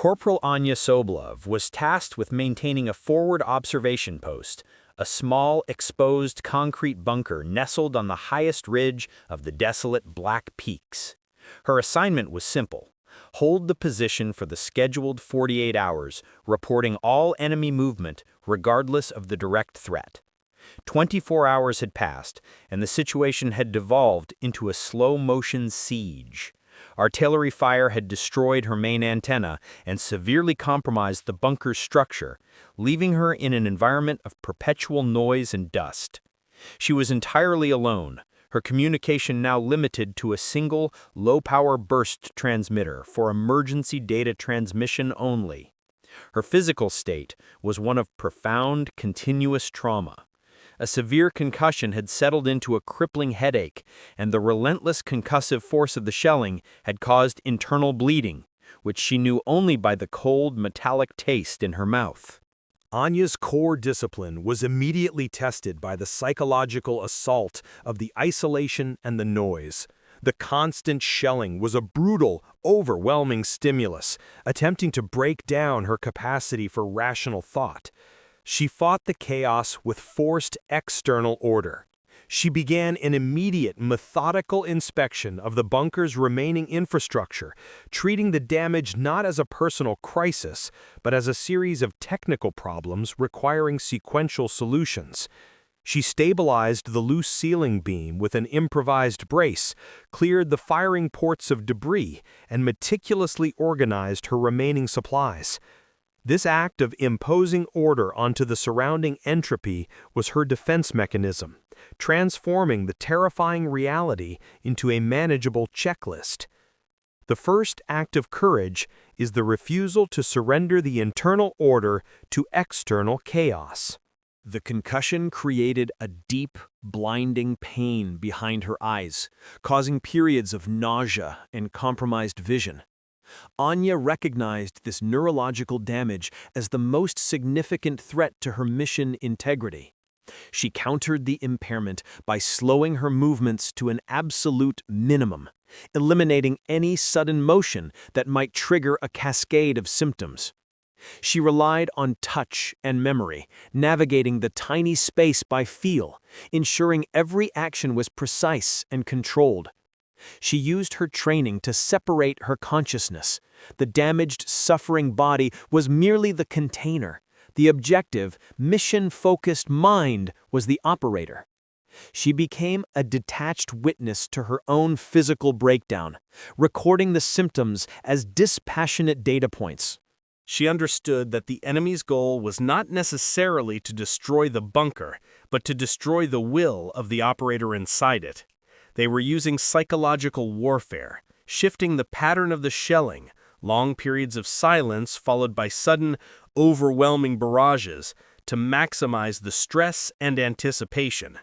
Corporal Anya Solov was tasked with maintaining a forward observation post, a small, exposed concrete bunker nestled on the highest ridge of the desolate Black Peaks. Her assignment was simple: hold the position for the scheduled 48 hours, reporting all enemy movement regardless of the direct threat. 24 hours had passed, and the situation had devolved into a slow-motion siege. Artillery fire had destroyed her main antenna and severely compromised the bunker's structure, leaving her in an environment of perpetual noise and dust. She was entirely alone, her communication now limited to a single, low-power burst transmitter for emergency data transmission only. Her physical state was one of profound, continuous trauma. A severe concussion had settled into a crippling headache, and the relentless concussive force of the shelling had caused internal bleeding, which she knew only by the cold, metallic taste in her mouth. Anya's core discipline was immediately tested by the psychological assault of the isolation and the noise. The constant shelling was a brutal, overwhelming stimulus, attempting to break down her capacity for rational thought. She fought the chaos with forced external order. She began an immediate, methodical inspection of the bunker's remaining infrastructure, treating the damage not as a personal crisis, but as a series of technical problems requiring sequential solutions. She stabilized the loose ceiling beam with an improvised brace, cleared the firing ports of debris, and meticulously organized her remaining supplies. This act of imposing order onto the surrounding entropy was her defense mechanism, transforming the terrifying reality into a manageable checklist. The first act of courage is the refusal to surrender the internal order to external chaos. The concussion created a deep, blinding pain behind her eyes, causing periods of nausea and compromised vision. Anya recognized this neurological damage as the most significant threat to her mission integrity. She countered the impairment by slowing her movements to an absolute minimum, eliminating any sudden motion that might trigger a cascade of symptoms. She relied on touch and memory, navigating the tiny space by feel, ensuring every action was precise and controlled. She used her training to separate her consciousness. The damaged, suffering body was merely the container. The objective, mission-focused mind was the operator. She became a detached witness to her own physical breakdown, recording the symptoms as dispassionate data points. She understood that the enemy's goal was not necessarily to destroy the bunker, but to destroy the will of the operator inside it. They were using psychological warfare, shifting the pattern of the shelling, long periods of silence followed by sudden, overwhelming barrages, to maximize the stress and anticipation.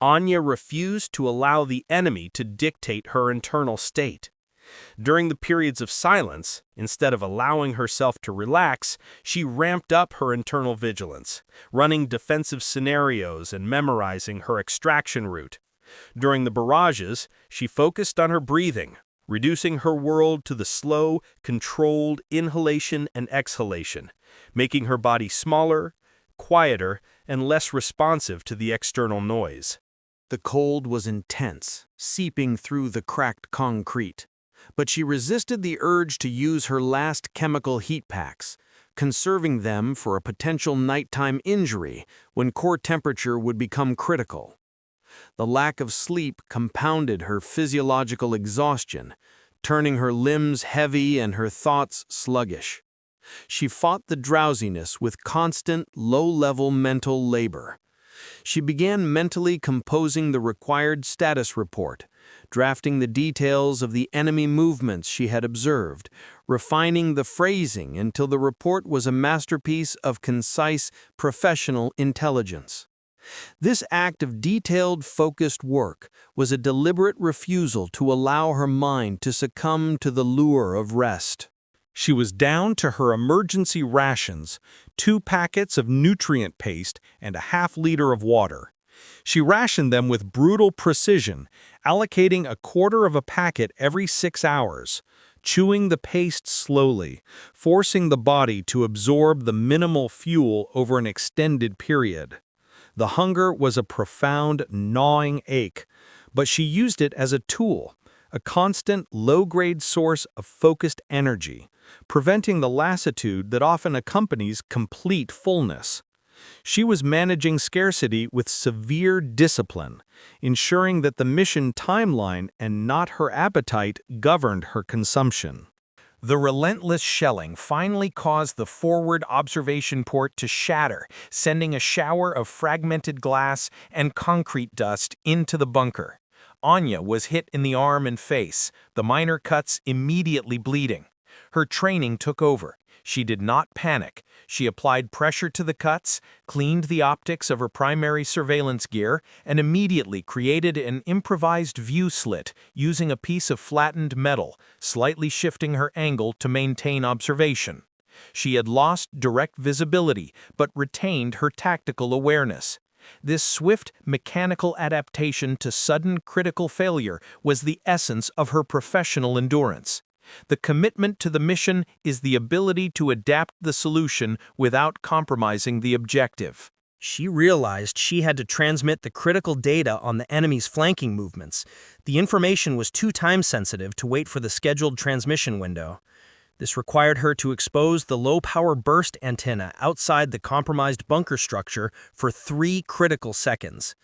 Anya refused to allow the enemy to dictate her internal state. During the periods of silence, instead of allowing herself to relax, she ramped up her internal vigilance, running defensive scenarios and memorizing her extraction route. During the barrages, she focused on her breathing, reducing her world to the slow, controlled inhalation and exhalation, making her body smaller, quieter, and less responsive to the external noise. The cold was intense, seeping through the cracked concrete, but she resisted the urge to use her last chemical heat packs, conserving them for a potential nighttime injury when core temperature would become critical. The lack of sleep compounded her physiological exhaustion, turning her limbs heavy and her thoughts sluggish. She fought the drowsiness with constant, low-level mental labor. She began mentally composing the required status report, drafting the details of the enemy movements she had observed, refining the phrasing until the report was a masterpiece of concise, professional intelligence. This act of detailed, focused work was a deliberate refusal to allow her mind to succumb to the lure of rest. She was down to her emergency rations, 2 packets of nutrient paste and a half-liter of water. She rationed them with brutal precision, allocating 1/4 of a packet every 6 hours. chewing the paste slowly, forcing the body to absorb the minimal fuel over an extended period. The hunger was a profound, gnawing ache, but she used it as a tool, a constant, low-grade source of focused energy, preventing the lassitude that often accompanies complete fullness. She was managing scarcity with severe discipline, ensuring that the mission timeline and not her appetite governed her consumption. The relentless shelling finally caused the forward observation port to shatter, sending a shower of fragmented glass and concrete dust into the bunker. Anya was hit in the arm and face, the minor cuts immediately bleeding. Her training took over. She did not panic. She applied pressure to the cuts, cleaned the optics of her primary surveillance gear, and immediately created an improvised view slit using a piece of flattened metal, slightly shifting her angle to maintain observation. She had lost direct visibility, but retained her tactical awareness. This swift, mechanical adaptation to sudden critical failure was the essence of her professional endurance. The commitment to the mission is the ability to adapt the solution without compromising the objective. She realized she had to transmit the critical data on the enemy's flanking movements. The information was too time-sensitive to wait for the scheduled transmission window. This required her to expose the low-power burst antenna outside the compromised bunker structure for 3 critical seconds.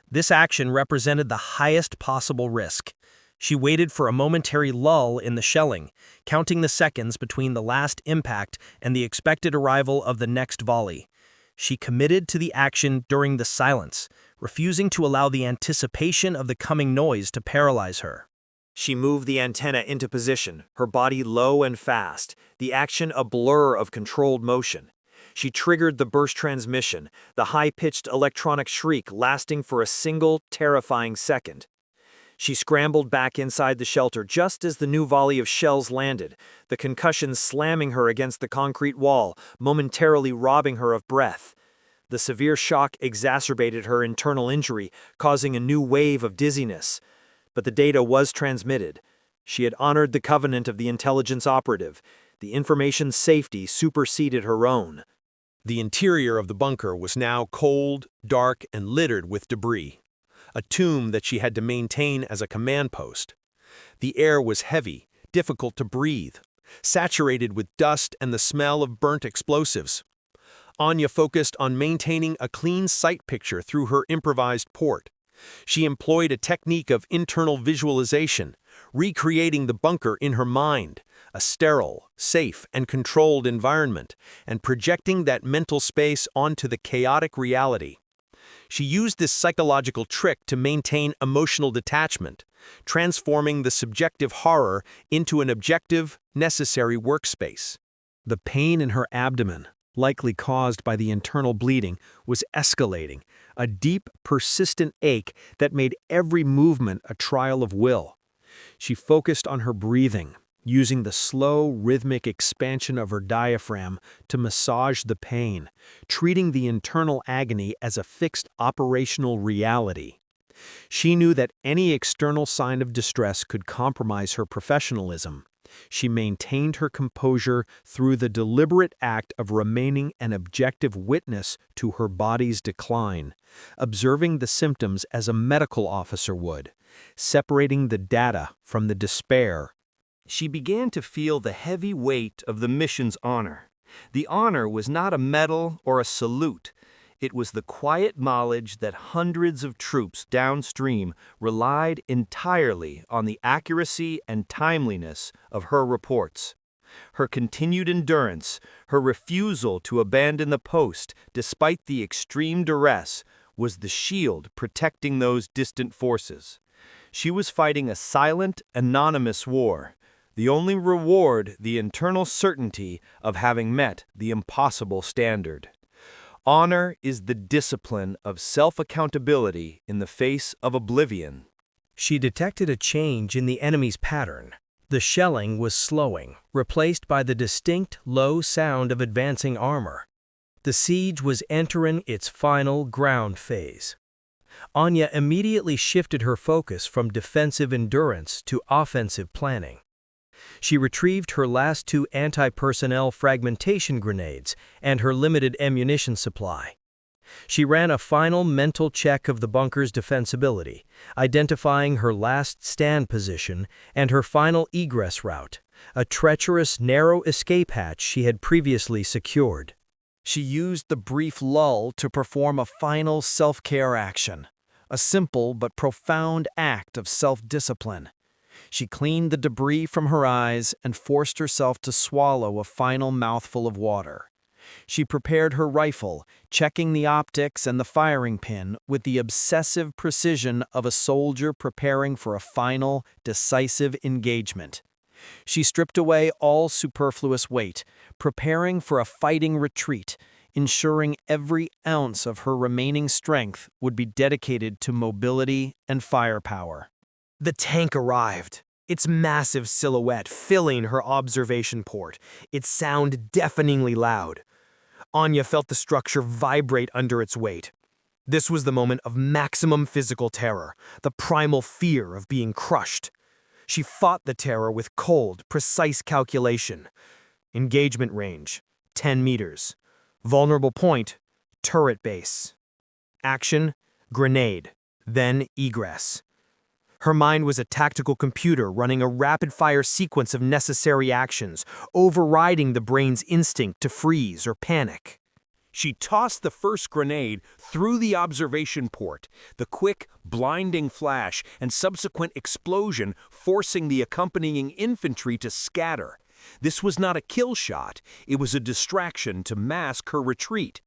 This action represented the highest possible risk. She waited for a momentary lull in the shelling, counting the seconds between the last impact and the expected arrival of the next volley. She committed to the action during the silence, refusing to allow the anticipation of the coming noise to paralyze her. She moved the antenna into position, her body low and fast, the action a blur of controlled motion. She triggered the burst transmission, the high-pitched electronic shriek lasting for a single, terrifying second. She scrambled back inside the shelter just as the new volley of shells landed, the concussion slamming her against the concrete wall, momentarily robbing her of breath. The severe shock exacerbated her internal injury, causing a new wave of dizziness. But the data was transmitted. She had honored the covenant of the intelligence operative. The information's safety superseded her own. The interior of the bunker was now cold, dark, and littered with debris, a tomb that she had to maintain as a command post. The air was heavy, difficult to breathe, saturated with dust and the smell of burnt explosives. Anya focused on maintaining a clean sight picture through her improvised port. She employed a technique of internal visualization, recreating the bunker in her mind, a sterile, safe, and controlled environment, and projecting that mental space onto the chaotic reality. She used this psychological trick to maintain emotional detachment, transforming the subjective horror into an objective, necessary workspace. The pain in her abdomen, likely caused by the internal bleeding, was escalating, a deep, persistent ache that made every movement a trial of will. She focused on her breathing, using the slow, rhythmic expansion of her diaphragm to massage the pain, treating the internal agony as a fixed operational reality. She knew that any external sign of distress could compromise her professionalism. She maintained her composure through the deliberate act of remaining an objective witness to her body's decline, observing the symptoms as a medical officer would, separating the data from the despair. She began to feel the heavy weight of the mission's honor. The honor was not a medal or a salute. It was the quiet knowledge that hundreds of troops downstream relied entirely on the accuracy and timeliness of her reports. Her continued endurance, her refusal to abandon the post despite the extreme duress, was the shield protecting those distant forces. She was fighting a silent, anonymous war. The only reward the internal certainty of having met the impossible standard. Honor is the discipline of self-accountability in the face of oblivion. She detected a change in the enemy's pattern. The shelling was slowing, replaced by the distinct, low sound of advancing armor. The siege was entering its final ground phase. Anya immediately shifted her focus from defensive endurance to offensive planning. She retrieved her last 2 anti-personnel fragmentation grenades and her limited ammunition supply. She ran a final mental check of the bunker's defensibility, identifying her last stand position and her final egress route, a treacherous, narrow escape hatch she had previously secured. She used the brief lull to perform a final self-care action, a simple but profound act of self-discipline. She cleaned the debris from her eyes and forced herself to swallow a final mouthful of water. She prepared her rifle, checking the optics and the firing pin with the obsessive precision of a soldier preparing for a final, decisive engagement. She stripped away all superfluous weight, preparing for a fighting retreat, ensuring every ounce of her remaining strength would be dedicated to mobility and firepower. The tank arrived, its massive silhouette filling her observation port, its sound deafeningly loud. Anya felt the structure vibrate under its weight. This was the moment of maximum physical terror, the primal fear of being crushed. She fought the terror with cold, precise calculation. Engagement range, 10 meters. Vulnerable point, turret base. Action, grenade, then egress. Her mind was a tactical computer running a rapid-fire sequence of necessary actions, overriding the brain's instinct to freeze or panic. She tossed the first grenade through the observation port, the quick, blinding flash and subsequent explosion forcing the accompanying infantry to scatter. This was not a kill shot, it was a distraction to mask her retreat.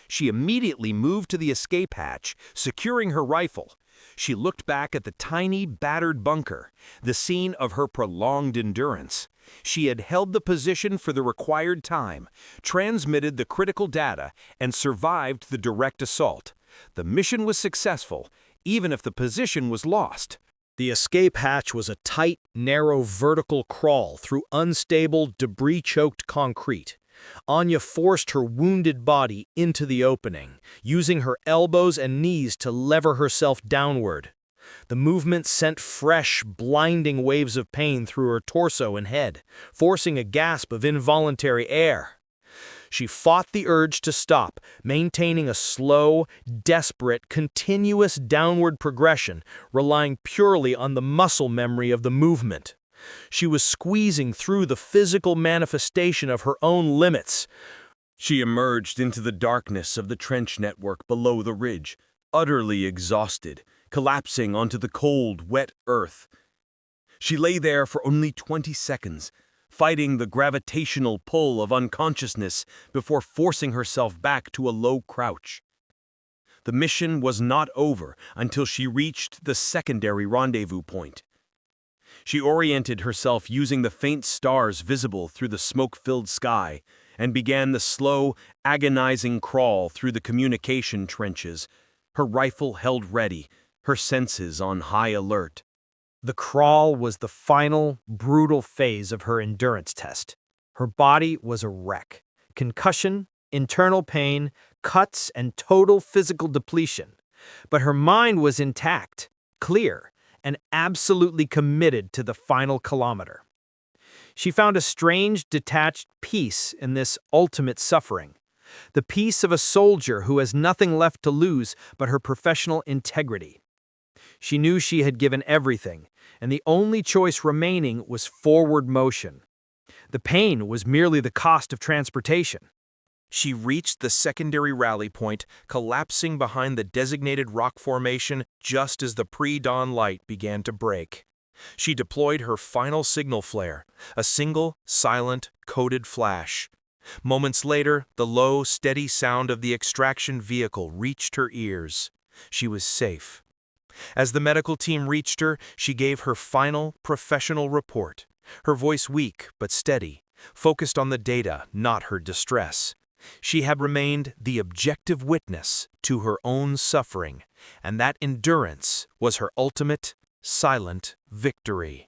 She immediately moved to the escape hatch, securing her rifle. She looked back at the tiny, battered bunker, the scene of her prolonged endurance. She had held the position for the required time, transmitted the critical data, and survived the direct assault. The mission was successful, even if the position was lost. The escape hatch was a tight, narrow vertical crawl through unstable, debris-choked concrete. Anya forced her wounded body into the opening, using her elbows and knees to lever herself downward. The movement sent fresh, blinding waves of pain through her torso and head, forcing a gasp of involuntary air. She fought the urge to stop, maintaining a slow, desperate, continuous downward progression, relying purely on the muscle memory of the movement. She was squeezing through the physical manifestation of her own limits. She emerged into the darkness of the trench network below the ridge, utterly exhausted, collapsing onto the cold, wet earth. She lay there for only 20 seconds, fighting the gravitational pull of unconsciousness before forcing herself back to a low crouch. The mission was not over until she reached the secondary rendezvous point. She oriented herself using the faint stars visible through the smoke-filled sky and began the slow, agonizing crawl through the communication trenches, her rifle held ready, her senses on high alert. The crawl was the final, brutal phase of her endurance test. Her body was a wreck. Concussion, internal pain, cuts, and total physical depletion. But her mind was intact, clear, and absolutely committed to the final kilometer. She found a strange, detached peace in this ultimate suffering. The peace of a soldier who has nothing left to lose but her professional integrity. She knew she had given everything, and the only choice remaining was forward motion. The pain was merely the cost of transportation. She reached the secondary rally point, collapsing behind the designated rock formation just as the pre-dawn light began to break. She deployed her final signal flare, a single, silent, coded flash. Moments later, the low, steady sound of the extraction vehicle reached her ears. She was safe. As the medical team reached her, she gave her final, professional report, her voice weak but steady, focused on the data, not her distress. She had remained the objective witness to her own suffering, and that endurance was her ultimate, silent victory.